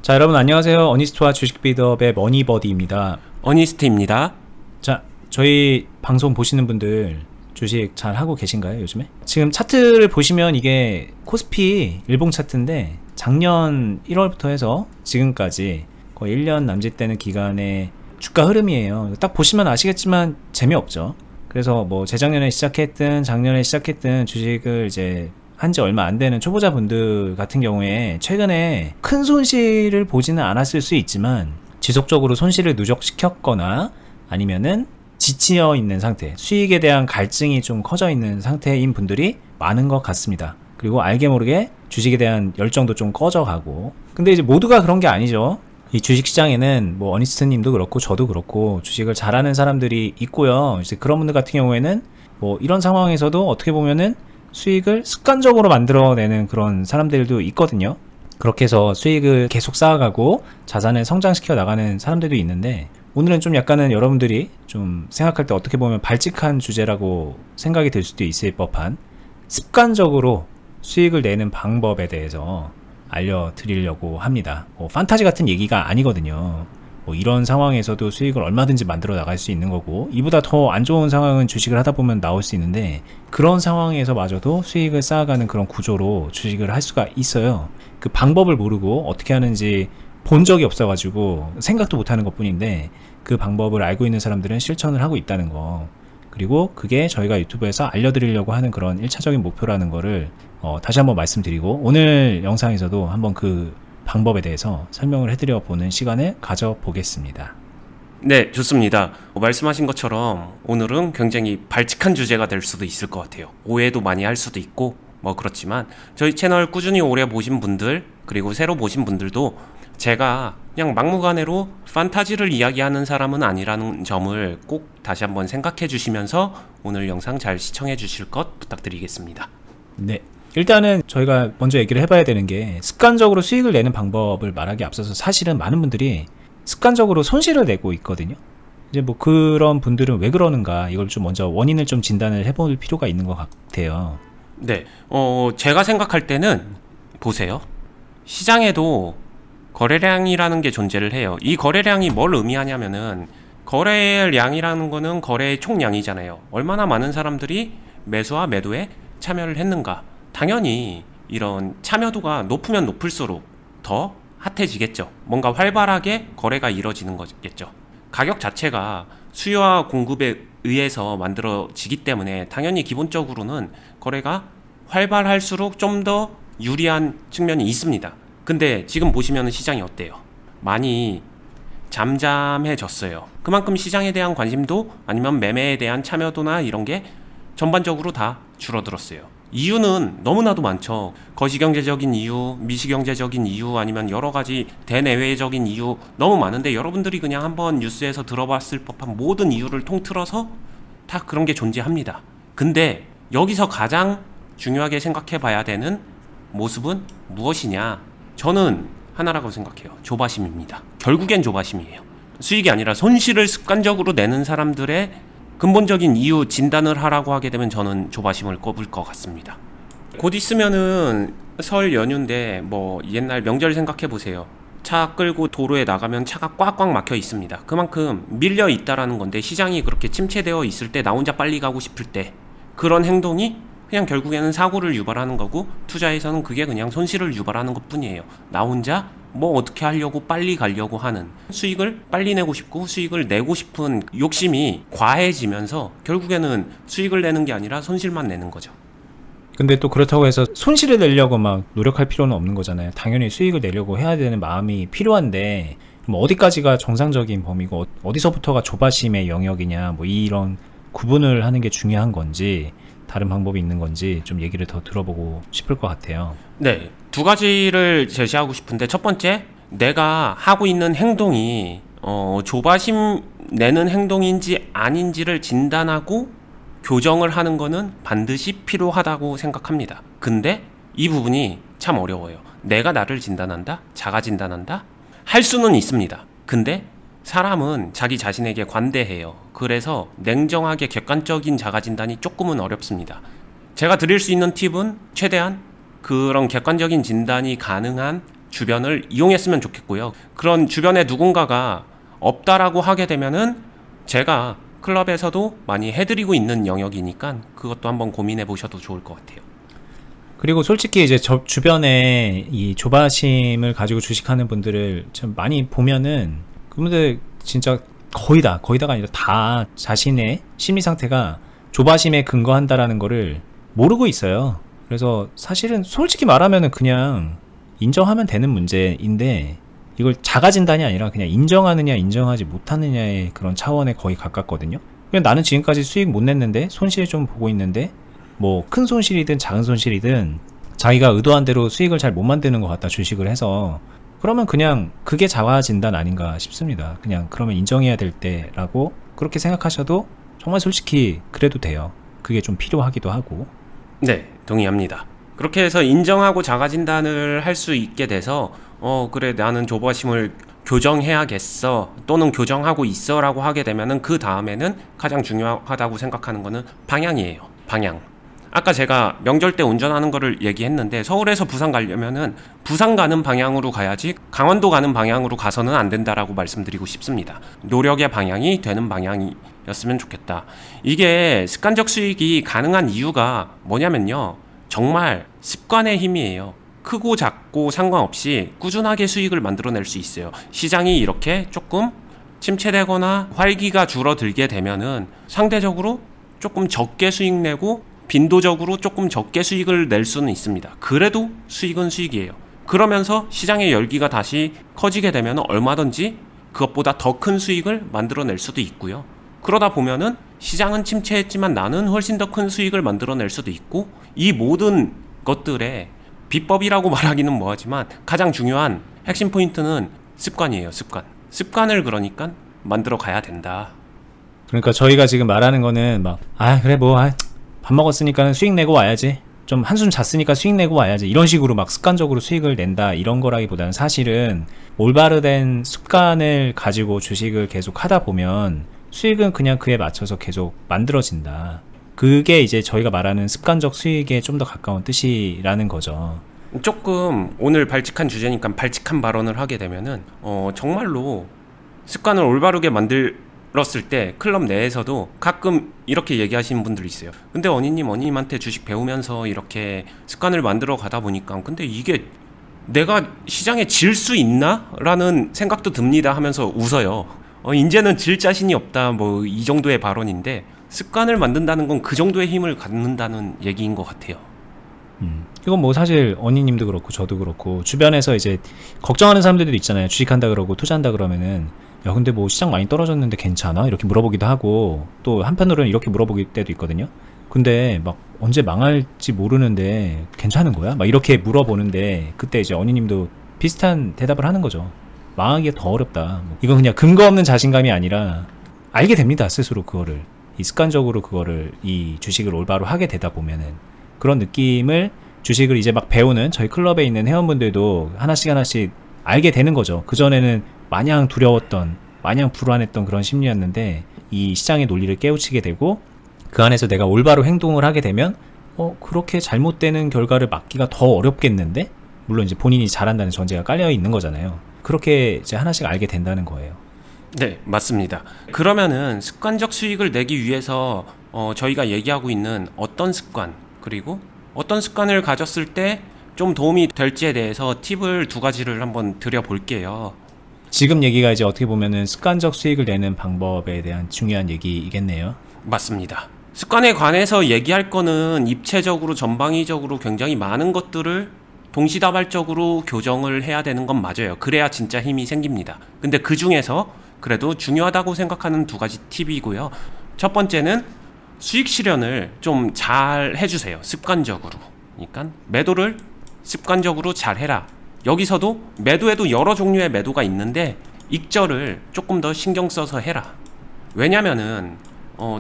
자, 여러분 안녕하세요. 어니스트와 주식 비드업의 머니버디입니다. 어니스트입니다. 자, 저희 방송 보시는 분들 주식 잘 하고 계신가요, 요즘에? 지금 차트를 보시면 이게 코스피 일봉 차트인데 작년 1월부터 해서 지금까지 거의 1년 남짓되는 기간의 주가 흐름이에요. 딱 보시면 아시겠지만 재미없죠. 그래서 뭐 재작년에 시작했든 작년에 시작했든 주식을 이제 한지 얼마 안 되는 초보자분들 같은 경우에 최근에 큰 손실을 보지는 않았을 수 있지만 지속적으로 손실을 누적시켰거나 아니면은 지치어 있는 상태, 수익에 대한 갈증이 좀 커져 있는 상태인 분들이 많은 것 같습니다. 그리고 알게 모르게 주식에 대한 열정도 좀 꺼져가고, 근데 이제 모두가 그런 게 아니죠. 이 주식시장에는 뭐 어니스트님도 그렇고 저도 그렇고 주식을 잘하는 사람들이 있고요. 이제 그런 분들 같은 경우에는 뭐 이런 상황에서도 어떻게 보면은 수익을 습관적으로 만들어내는 그런 사람들도 있거든요. 그렇게 해서 수익을 계속 쌓아가고 자산을 성장시켜 나가는 사람들도 있는데, 오늘은 좀 약간은 여러분들이 좀 생각할 때 어떻게 보면 발칙한 주제라고 생각이 들 수도 있을 법한 습관적으로 수익을 내는 방법에 대해서 알려드리려고 합니다. 판타지 같은 얘기가 아니거든요. 이런 상황에서도 수익을 얼마든지 만들어 나갈 수 있는 거고, 이보다 더 안 좋은 상황은 주식을 하다 보면 나올 수 있는데, 그런 상황에서 마저도 수익을 쌓아가는 그런 구조로 주식을 할 수가 있어요. 그 방법을 모르고 어떻게 하는지 본 적이 없어가지고 생각도 못하는 것 뿐인데, 그 방법을 알고 있는 사람들은 실천을 하고 있다는 거, 그리고 그게 저희가 유튜브에서 알려드리려고 하는 그런 1차적인 목표라는 거를 다시 한번 말씀드리고, 오늘 영상에서도 한번 그 방법에 대해서 설명을 해드려 보는 시간을 가져보겠습니다. 네, 좋습니다. 말씀하신 것처럼 오늘은 굉장히 발칙한 주제가 될 수도 있을 것 같아요. 오해도 많이 할 수도 있고 그렇지만 저희 채널 꾸준히 오래 보신 분들, 그리고 새로 보신 분들도 제가 그냥 막무가내로 판타지를 이야기하는 사람은 아니라는 점을 꼭 다시 한번 생각해 주시면서 오늘 영상 잘 시청해 주실 것 부탁드리겠습니다. 네, 일단은 저희가 먼저 얘기를 해봐야 되는 게, 습관적으로 수익을 내는 방법을 말하기 앞서서 사실은 많은 분들이 습관적으로 손실을 내고 있거든요. 이제 뭐 그런 분들은 왜 그러는가, 이걸 좀 먼저 원인을 좀 진단을 해볼 필요가 있는 것 같아요. 네, 제가 생각할 때는 보세요. 시장에도 거래량이라는 게 존재를 해요. 이 거래량이 뭘 의미하냐면은, 거래량이라는 거는 거래의 총량이잖아요. 얼마나 많은 사람들이 매수와 매도에 참여를 했는가. 당연히 이런 참여도가 높으면 높을수록 더 핫해지겠죠. 뭔가 활발하게 거래가 이루어지는 거겠죠. 가격 자체가 수요와 공급에 의해서 만들어지기 때문에 당연히 기본적으로는 거래가 활발할수록 좀 더 유리한 측면이 있습니다. 근데 지금 보시면 시장이 어때요? 많이 잠잠해졌어요. 그만큼 시장에 대한 관심도 아니면 매매에 대한 참여도나 이런 게 전반적으로 다 줄어들었어요. 이유는 너무나도 많죠. 거시경제적인 이유, 미시경제적인 이유, 아니면 여러가지 대내외적인 이유 너무 많은데, 여러분들이 그냥 한번 뉴스에서 들어봤을 법한 모든 이유를 통틀어서 다 그런 게 존재합니다. 근데 여기서 가장 중요하게 생각해 봐야 되는 모습은 무엇이냐? 저는 하나라고 생각해요. 조바심입니다. 결국엔 조바심이에요. 수익이 아니라 손실을 습관적으로 내는 사람들의 근본적인 이유 진단을 하라고 하게 되면 저는 조바심을 꼽을 것 같습니다. 곧 있으면은 설 연휴인데 옛날 명절 생각해 보세요. 차 끌고 도로에 나가면 차가 꽉꽉 막혀 있습니다. 그만큼 밀려 있다라는 건데, 시장이 그렇게 침체되어 있을 때 나 혼자 빨리 가고 싶을 때 그런 행동이 그냥 결국에는 사고를 유발하는 거고, 투자에서는 그게 그냥 손실을 유발하는 것 뿐이에요. 나 혼자 어떻게 하려고 빨리 가려고 하는, 수익을 빨리 내고 싶고 수익을 내고 싶은 욕심이 과해지면서 결국에는 수익을 내는 게 아니라 손실만 내는 거죠. 근데 또 그렇다고 해서 손실을 내려고 막 노력할 필요는 없는 거잖아요. 당연히 수익을 내려고 해야 되는 마음이 필요한데, 그럼 어디까지가 정상적인 범위고 어디서부터가 조바심의 영역이냐, 이런 구분을 하는 게 중요한 건지 다른 방법이 있는 건지 좀 얘기를 더 들어보고 싶을 것 같아요. 네, 두 가지를 제시하고 싶은데, 첫 번째, 내가 하고 있는 행동이 조바심 내는 행동인지 아닌지를 진단하고 교정을 하는 거는 반드시 필요하다고 생각합니다. 근데 이 부분이 참 어려워요. 내가 나를 진단한다? 자가 진단한다? 할 수는 있습니다. 근데 사람은 자기 자신에게 관대해요. 그래서 냉정하게 객관적인 자가 진단이 조금은 어렵습니다. 제가 드릴 수 있는 팁은 최대한 그런 객관적인 진단이 가능한 주변을 이용했으면 좋겠고요. 그런 주변에 누군가가 없다라고 하게 되면은 제가 클럽에서도 많이 해드리고 있는 영역이니까 그것도 한번 고민해 보셔도 좋을 것 같아요. 그리고 솔직히 이제 저 주변에 이 조바심을 가지고 주식하는 분들을 좀 많이 보면은 그분들 진짜 거의다가 아니라 다 자신의 심리 상태가 조바심에 근거한다라는 거를 모르고 있어요. 그래서 사실은 솔직히 말하면은 그냥 인정하면 되는 문제인데 이걸 자가진단이 아니라 그냥 인정하느냐 인정하지 못하느냐의 그런 차원에 거의 가깝거든요. 그냥 나는 지금까지 수익 못 냈는데 손실 좀 보고 있는데 뭐 큰 손실이든 작은 손실이든 자기가 의도한 대로 수익을 잘 못 만드는 것 같다 주식을 해서 그러면 그냥 그게 자가진단 아닌가 싶습니다. 그냥 그러면 인정해야 될 때라고 그렇게 생각하셔도 정말 솔직히 그래도 돼요. 그게 좀 필요하기도 하고. 네, 동의합니다. 그렇게 해서 인정하고 자가진단을 할 수 있게 돼서 그래 나는 조바심을 교정해야겠어 또는 교정하고 있어 라고 하게 되면은 그 다음에는 가장 중요하다고 생각하는 거는 방향이에요. 방향. 아까 제가 명절 때 운전하는 거를 얘기했는데 서울에서 부산 가려면은 부산 가는 방향으로 가야지 강원도 가는 방향으로 가서는 안 된다라고 말씀드리고 싶습니다. 노력의 방향이 되는 방향이었으면 좋겠다. 이게 습관적 수익이 가능한 이유가 뭐냐면요. 정말 습관의 힘이에요. 크고 작고 상관없이 꾸준하게 수익을 만들어낼 수 있어요. 시장이 이렇게 조금 침체되거나 활기가 줄어들게 되면은 상대적으로 조금 적게 수익 내고 빈도적으로 조금 적게 수익을 낼 수는 있습니다. 그래도 수익은 수익이에요. 그러면서 시장의 열기가 다시 커지게 되면 얼마든지 그것보다 더 큰 수익을 만들어낼 수도 있고요. 그러다 보면은 시장은 침체했지만 나는 훨씬 더 큰 수익을 만들어낼 수도 있고 이 모든 것들의 비법이라고 말하기는 뭐하지만 가장 중요한 핵심 포인트는 습관이에요. 습관을 그러니까 만들어 가야 된다. 그러니까 저희가 지금 말하는 거는 막 그래 뭐 밥 먹었으니까 수익 내고 와야지 좀 한숨 잤으니까 수익 내고 와야지 이런 식으로 막 습관적으로 수익을 낸다 이런 거라기보다는 사실은 올바르된 습관을 가지고 주식을 계속 하다 보면 수익은 그냥 그에 맞춰서 계속 만들어진다. 그게 이제 저희가 말하는 습관적 수익에 좀 더 가까운 뜻이라는 거죠. 조금 오늘 발칙한 주제니까 발칙한 발언을 하게 되면은 정말로 습관을 올바르게 만들었을 때 클럽 내에서도 가끔 이렇게 얘기하시는 분들이 있어요. 근데 언니님한테 주식 배우면서 이렇게 습관을 만들어 가다 보니까 근데 이게 내가 시장에 질 수 있나? 라는 생각도 듭니다 하면서 웃어요. 이제는 질 자신이 없다 뭐 이 정도의 발언인데 습관을 만든다는 건 그 정도의 힘을 갖는다는 얘기인 것 같아요. 이건 뭐 사실 언니님도 그렇고 저도 그렇고 주변에서 이제 걱정하는 사람들도 있잖아요. 주식한다 그러고 투자한다 그러면은 야 근데 뭐 시장 많이 떨어졌는데 괜찮아? 이렇게 물어보기도 하고 또 한편으로는 이렇게 물어보길 때도 있거든요. 근데 막 언제 망할지 모르는데 괜찮은 거야? 막 이렇게 물어보는데 그때 이제 언니님도 비슷한 대답을 하는 거죠. 망하기가 더 어렵다. 이건 그냥 근거 없는 자신감이 아니라 알게 됩니다. 스스로 그거를 이 습관적으로 그거를 이 주식을 올바로 하게 되다 보면은 그런 느낌을 주식을 이제 막 배우는 저희 클럽에 있는 회원분들도 하나씩 알게 되는 거죠. 그전에는 마냥 두려웠던 마냥 불안했던 그런 심리였는데 이 시장의 논리를 깨우치게 되고 그 안에서 내가 올바로 행동을 하게 되면 그렇게 잘못되는 결과를 막기가 더 어렵겠는데 물론 이제 본인이 잘한다는 전제가 깔려 있는 거잖아요. 그렇게 이제 하나씩 알게 된다는 거예요. 네, 맞습니다. 그러면은 습관적 수익을 내기 위해서 저희가 얘기하고 있는 어떤 습관 그리고 어떤 습관을 가졌을 때 좀 도움이 될지에 대해서 팁을 두 가지를 한번 드려볼게요. 지금 얘기가 이제 어떻게 보면은 습관적 수익을 내는 방법에 대한 중요한 얘기이겠네요. 맞습니다. 습관에 관해서 얘기할 거는 입체적으로 전방위적으로 굉장히 많은 것들을 동시다발적으로 교정을 해야 되는 건 맞아요. 그래야 진짜 힘이 생깁니다. 근데 그 중에서 그래도 중요하다고 생각하는 두 가지 팁이고요. 첫 번째는 수익 실현을 좀 잘 해주세요. 습관적으로. 그러니까 매도를 습관적으로 잘 해라. 여기서도 매도에도 여러 종류의 매도가 있는데 익절을 조금 더 신경 써서 해라. 왜냐면은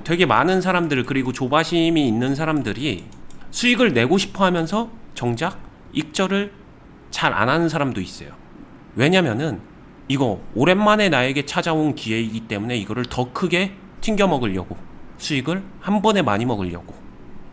되게 많은 사람들 그리고 조바심이 있는 사람들이 수익을 내고 싶어 하면서 정작 익절을 잘 안 하는 사람도 있어요. 왜냐면은 이거 오랜만에 나에게 찾아온 기회이기 때문에 이거를 더 크게 튕겨 먹으려고 수익을 한 번에 많이 먹으려고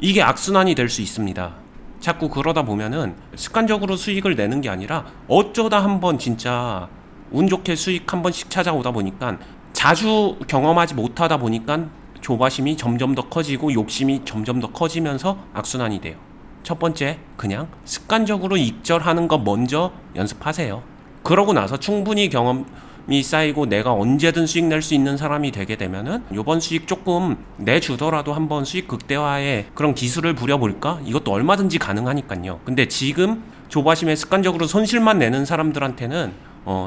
이게 악순환이 될 수 있습니다. 자꾸 그러다 보면은 습관적으로 수익을 내는 게 아니라 어쩌다 한번 진짜 운 좋게 수익 한 번씩 찾아오다 보니까 자주 경험하지 못하다 보니까 조바심이 점점 더 커지고 욕심이 점점 더 커지면서 악순환이 돼요. 첫 번째, 그냥 습관적으로 익절하는 거 먼저 연습하세요. 그러고 나서 충분히 경험이 쌓이고 내가 언제든 수익 낼 수 있는 사람이 되게 되면은 요번 수익 조금 내주더라도 한번 수익 극대화에 그런 기술을 부려볼까? 이것도 얼마든지 가능하니까요. 근데 지금 조바심에 습관적으로 손실만 내는 사람들한테는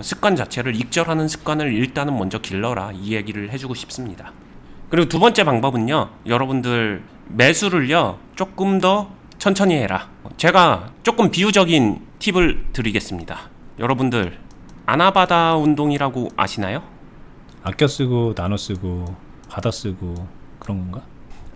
습관 자체를 익절하는 습관을 일단은 먼저 길러라, 이 얘기를 해주고 싶습니다. 그리고 두 번째 방법은요, 여러분들 매수를요 조금 더 천천히 해라. 제가 조금 비유적인 팁을 드리겠습니다. 여러분들 아나바다 운동이라고 아시나요? 아껴 쓰고 나눠 쓰고 받아 쓰고 그런 건가?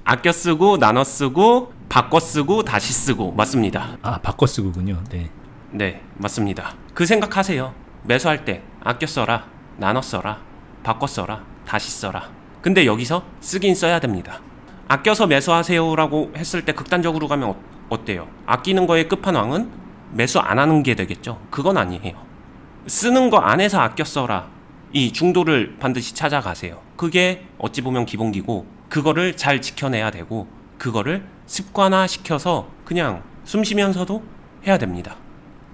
아껴 쓰고 나눠 쓰고 바꿔 쓰고 다시 쓰고, 맞습니다. 아, 바꿔 쓰고군요. 네. 네, 맞습니다. 그 생각하세요. 매수할 때 아껴 써라, 나눠 써라, 바꿔 써라, 다시 써라. 근데 여기서 쓰긴 써야 됩니다. 아껴서 매수하세요라고 했을 때 극단적으로 가면 어때요? 아끼는 거의 끝판왕은 매수 안 하는 게 되겠죠? 그건 아니에요. 쓰는 거 안에서 아껴 써라, 이 중도를 반드시 찾아가세요. 그게 어찌 보면 기본기고, 그거를 잘 지켜내야 되고, 그거를 습관화 시켜서 그냥 숨 쉬면서도 해야 됩니다.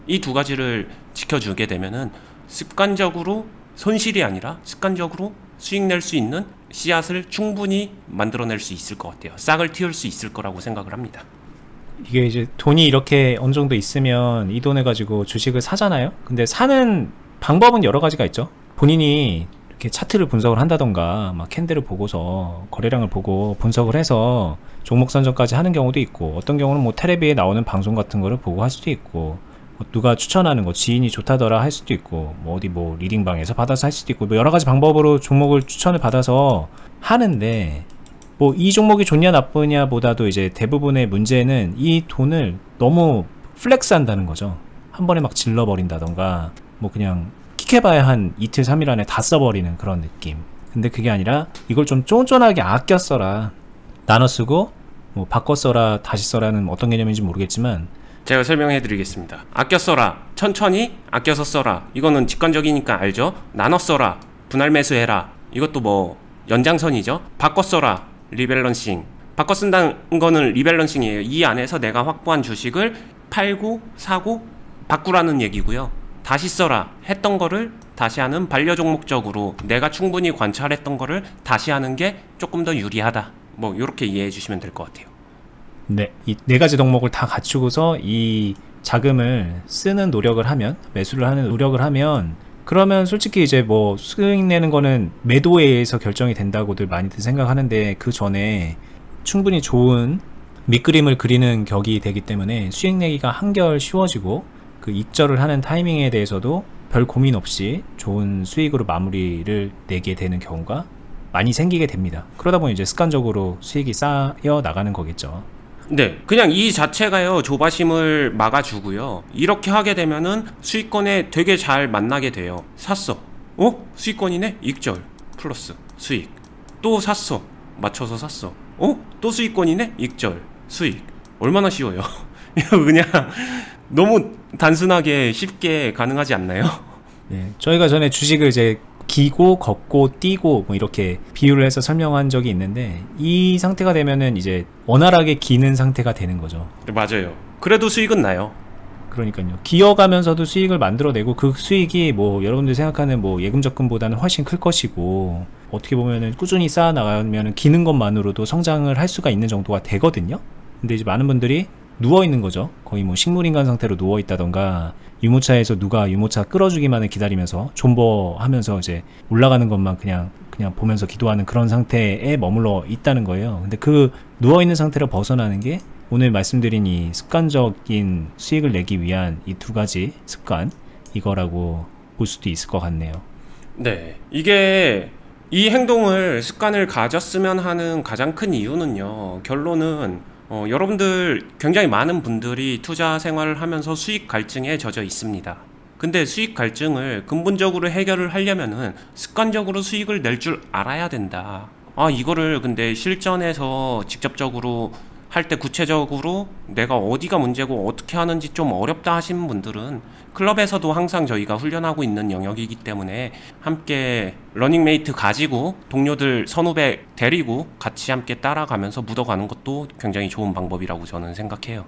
이 두 가지를 지켜주게 되면은 습관적으로 손실이 아니라 습관적으로 수익 낼 수 있는 씨앗을 충분히 만들어낼 수 있을 것 같아요. 싹을 틔울 수 있을 거라고 생각을 합니다. 이게 이제 돈이 이렇게 어느 정도 있으면 이 돈을 가지고 주식을 사잖아요. 근데 사는 방법은 여러 가지가 있죠. 본인이 이렇게 차트를 분석을 한다던가 막 캔들을 보고서 거래량을 보고 분석을 해서 종목 선정까지 하는 경우도 있고, 어떤 경우는 뭐 테레비에 나오는 방송 같은 거를 보고 할 수도 있고, 뭐 누가 추천하는 거 지인이 좋다더라 할 수도 있고, 뭐 어디 뭐 리딩방에서 받아서 할 수도 있고, 뭐 여러 가지 방법으로 종목을 추천을 받아서 하는데, 뭐 이 종목이 좋냐 나쁘냐 보다도 이제 대부분의 문제는 이 돈을 너무 플렉스 한다는 거죠. 한 번에 막 질러버린다던가, 뭐 그냥 킥해봐야 한 이틀 3일 안에 다 써버리는 그런 느낌. 근데 그게 아니라 이걸 좀 쫀쫀하게 아껴 써라, 나눠 쓰고 뭐 바꿔 써라, 다시 써라는 어떤 개념인지 모르겠지만 제가 설명해 드리겠습니다. 아껴 써라, 천천히 아껴서 써라, 이거는 직관적이니까 알죠? 나눠 써라, 분할 매수해라, 이것도 뭐 연장선이죠. 바꿔 써라, 리밸런싱. 바꿔 쓴다는 거는 리밸런싱이에요. 이 안에서 내가 확보한 주식을 팔고 사고 바꾸라는 얘기고요. 다시 써라, 했던 거를 다시 하는 반려종목적으로 내가 충분히 관찰했던 거를 다시 하는 게 조금 더 유리하다, 뭐 이렇게 이해해 주시면 될 것 같아요. 네, 이 네 가지 덕목을 다 갖추고서 이 자금을 쓰는 노력을 하면, 매수를 하는 노력을 하면, 그러면 솔직히 이제 뭐 수익 내는 거는 매도에 의해서 결정이 된다고들 많이들 생각하는데, 그 전에 충분히 좋은 밑그림을 그리는 격이 되기 때문에 수익 내기가 한결 쉬워지고, 그 익절을 하는 타이밍에 대해서도 별 고민 없이 좋은 수익으로 마무리를 내게 되는 경우가 많이 생기게 됩니다. 그러다 보니 이제 습관적으로 수익이 쌓여 나가는 거겠죠. 네, 그냥 이 자체가요 조바심을 막아주고요. 이렇게 하게 되면은 수익권에 되게 잘 만나게 돼요. 샀어, 수익권이네, 익절 플러스 수익. 또 샀어, 맞춰서 샀어, 또 수익권이네, 익절 수익. 얼마나 쉬워요. 이거 그냥 너무 단순하게 쉽게 가능하지 않나요? 네, 저희가 전에 주식을 이제 기고 걷고 뛰고 뭐 이렇게 비유를 해서 설명한 적이 있는데, 이 상태가 되면은 이제 원활하게 기는 상태가 되는 거죠. 맞아요. 그래도 수익은 나요. 그러니까요. 기어가면서도 수익을 만들어내고, 그 수익이 뭐 여러분들 생각하는 뭐 예금 적금보다는 훨씬 클 것이고, 어떻게 보면은 꾸준히 쌓아 나가면은 기는 것만으로도 성장을 할 수가 있는 정도가 되거든요. 근데 이제 많은 분들이 누워 있는 거죠. 거의 뭐 식물인간 상태로 누워 있다던가, 유모차에서 누가 유모차 끌어주기만을 기다리면서 존버하면서 이제 올라가는 것만 그냥 보면서 기도하는 그런 상태에 머물러 있다는 거예요. 근데 그 누워 있는 상태로 벗어나는 게 오늘 말씀드린 이 습관적인 수익을 내기 위한 이 두 가지 습관, 이거라고 볼 수도 있을 것 같네요. 네, 이게 이 행동을 습관을 가졌으면 하는 가장 큰 이유는요, 결론은 여러분들 굉장히 많은 분들이 투자 생활을 하면서 수익 갈증에 젖어 있습니다. 근데 수익 갈증을 근본적으로 해결을 하려면은 습관적으로 수익을 낼 줄 알아야 된다. 이거를 근데 실전에서 직접적으로 할 때 구체적으로 내가 어디가 문제고 어떻게 하는지 좀 어렵다 하시는 분들은 클럽에서도 항상 저희가 훈련하고 있는 영역이기 때문에 함께 러닝메이트 가지고 동료들 선후배 데리고 같이 함께 따라가면서 묻어가는 것도 굉장히 좋은 방법이라고 저는 생각해요.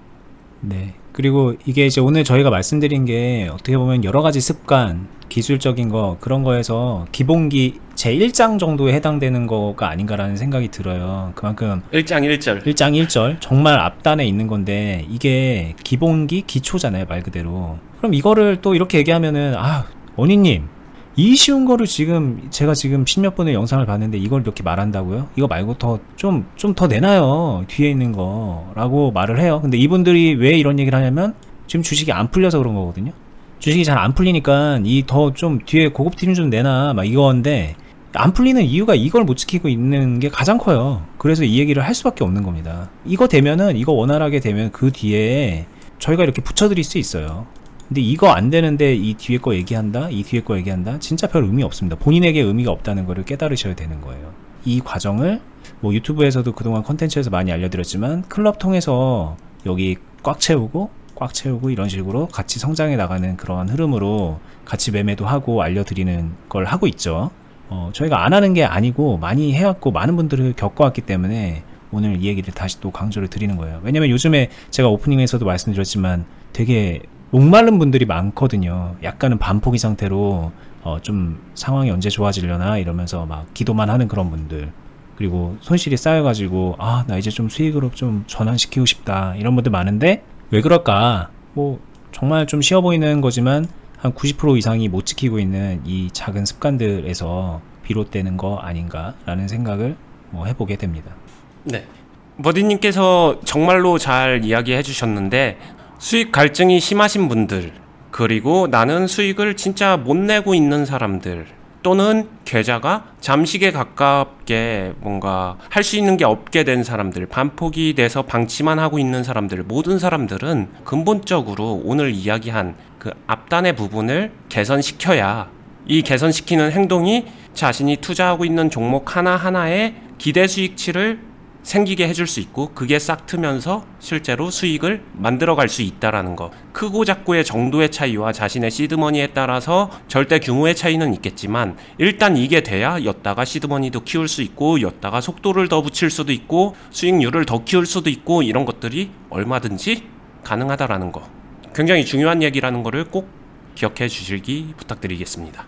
네. 그리고 이게 이제 오늘 저희가 말씀드린 게 어떻게 보면 여러 가지 습관, 기술적인 거, 그런 거에서 기본기 제 1장 정도에 해당되는 거가 아닌가라는 생각이 들어요. 그만큼 1장 1절. 1장 1절 정말 앞단에 있는 건데 이게 기본기 기초잖아요, 말 그대로. 그럼 이거를 또 이렇게 얘기하면은 원희님 이 쉬운 거를 제가 지금 10몇 분의 영상을 봤는데 이걸 이렇게 말한다고요? 이거 말고 좀 더 내놔요, 뒤에 있는 거라고 말을 해요. 근데 이분들이 왜 이런 얘기를 하냐면 지금 주식이 안 풀려서 그런 거거든요. 주식이 잘 안 풀리니까 이 더 좀 뒤에 고급 팀 좀 내놔 막 이건데, 안 풀리는 이유가 이걸 못 지키고 있는 게 가장 커요. 그래서 이 얘기를 할 수밖에 없는 겁니다. 이거 되면은, 이거 원활하게 되면 그 뒤에 저희가 이렇게 붙여드릴 수 있어요. 근데 이거 안 되는데 이 뒤에 거 얘기한다, 이 뒤에 거 얘기한다, 진짜 별 의미 없습니다. 본인에게 의미가 없다는 거를 깨달으셔야 되는 거예요. 이 과정을 뭐 유튜브에서도 그동안 컨텐츠에서 많이 알려드렸지만 클럽 통해서 여기 꽉 채우고 이런 식으로 같이 성장해 나가는 그러한 흐름으로 같이 매매도 하고 알려드리는 걸 하고 있죠. 저희가 안 하는 게 아니고 많이 해왔고 많은 분들을 겪어왔기 때문에 오늘 이 얘기를 다시 또 강조를 드리는 거예요. 왜냐면 요즘에 제가 오프닝에서도 말씀드렸지만 되게 목마른 분들이 많거든요. 약간은 반포기 상태로 좀 상황이 언제 좋아지려나 이러면서 막 기도만 하는 그런 분들, 그리고 손실이 쌓여가지고 나 이제 좀 수익으로 좀 전환시키고 싶다 이런 분들 많은데, 왜 그럴까? 뭐 정말 좀 쉬워 보이는 거지만 한 90% 이상이 못 지키고 있는 이 작은 습관들에서 비롯되는 거 아닌가라는 생각을 해보게 됩니다. 네, 버디님께서 정말로 잘 이야기해 주셨는데, 수익 갈증이 심하신 분들, 그리고 나는 수익을 진짜 못 내고 있는 사람들, 또는 계좌가 잠식에 가깝게 뭔가 할 수 있는 게 없게 된 사람들, 반폭이 돼서 방치만 하고 있는 사람들, 모든 사람들은 근본적으로 오늘 이야기한 그 앞단의 부분을 개선시켜야, 이 개선시키는 행동이 자신이 투자하고 있는 종목 하나하나의 기대 수익치를 생기게 해줄 수 있고, 그게 싹 트면서 실제로 수익을 만들어갈 수 있다라는 거. 크고 작고의 정도의 차이와 자신의 시드머니에 따라서 절대 규모의 차이는 있겠지만, 일단 이게 돼야 였다가 시드머니도 키울 수 있고, 였다가 속도를 더 붙일 수도 있고, 수익률을 더 키울 수도 있고, 이런 것들이 얼마든지 가능하다라는 거. 굉장히 중요한 얘기라는 거를 꼭 기억해 주시기 부탁드리겠습니다.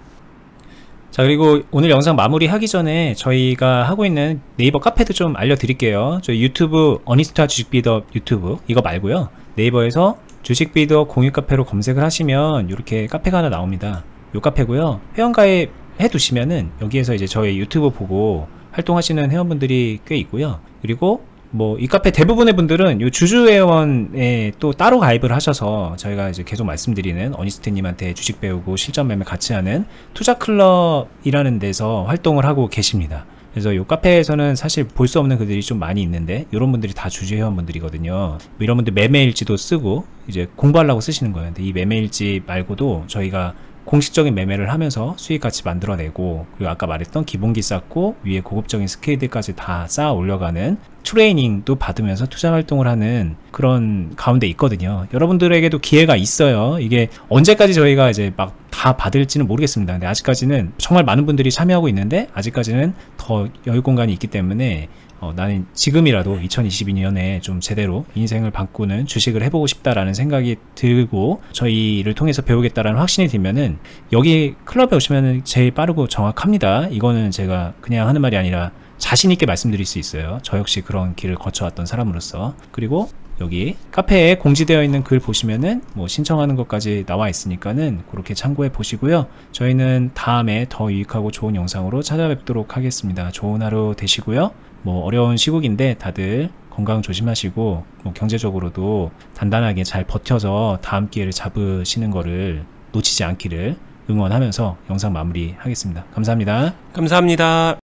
자, 그리고 오늘 영상 마무리하기 전에 저희가 하고 있는 네이버 카페도 좀 알려드릴게요. 저희 유튜브 어니스타 주식비더 유튜브 이거 말고요, 네이버에서 주식비더 공유카페로 검색을 하시면 이렇게 카페가 하나 나옵니다. 요 카페고요, 회원가입 해두시면은 여기에서 이제 저희 유튜브 보고 활동하시는 회원분들이 꽤 있고요. 그리고 이 카페 대부분의 분들은 요 주주회원에 또 따로 가입을 하셔서 저희가 이제 계속 말씀드리는 어니스트님한테 주식 배우고 실전 매매 같이 하는 투자클럽이라는 데서 활동을 하고 계십니다. 그래서 요 카페에서는 사실 볼 수 없는 글들이 좀 많이 있는데, 이런 분들이 다 주주회원분들이거든요. 이런 분들 매매일지도 쓰고 이제 공부하려고 쓰시는 거예요. 근데 이 매매일지 말고도 저희가 공식적인 매매를 하면서 수익 같이 만들어내고, 그리고 아까 말했던 기본기 쌓고 위에 고급적인 스케일들까지 다 쌓아 올려가는 트레이닝도 받으면서 투자 활동을 하는 그런 가운데 있거든요. 여러분들에게도 기회가 있어요. 이게 언제까지 저희가 이제 막 다 받을지는 모르겠습니다. 근데 아직까지는 정말 많은 분들이 참여하고 있는데, 아직까지는 더 여유 공간이 있기 때문에 나는 지금이라도 2022년에 좀 제대로 인생을 바꾸는 주식을 해보고 싶다라는 생각이 들고 저희를 통해서 배우겠다라는 확신이 들면은 여기 클럽에 오시면은 제일 빠르고 정확합니다. 이거는 제가 그냥 하는 말이 아니라 자신있게 말씀드릴 수 있어요. 저 역시 그런 길을 거쳐왔던 사람으로서. 그리고 여기 카페에 공지되어 있는 글 보시면은 신청하는 것까지 나와 있으니까는 그렇게 참고해 보시고요. 저희는 다음에 더 유익하고 좋은 영상으로 찾아뵙도록 하겠습니다. 좋은 하루 되시고요. 어려운 시국인데 다들 건강 조심하시고 경제적으로도 단단하게 잘 버텨서 다음 기회를 잡으시는 거를 놓치지 않기를 응원하면서 영상 마무리하겠습니다. 감사합니다. 감사합니다.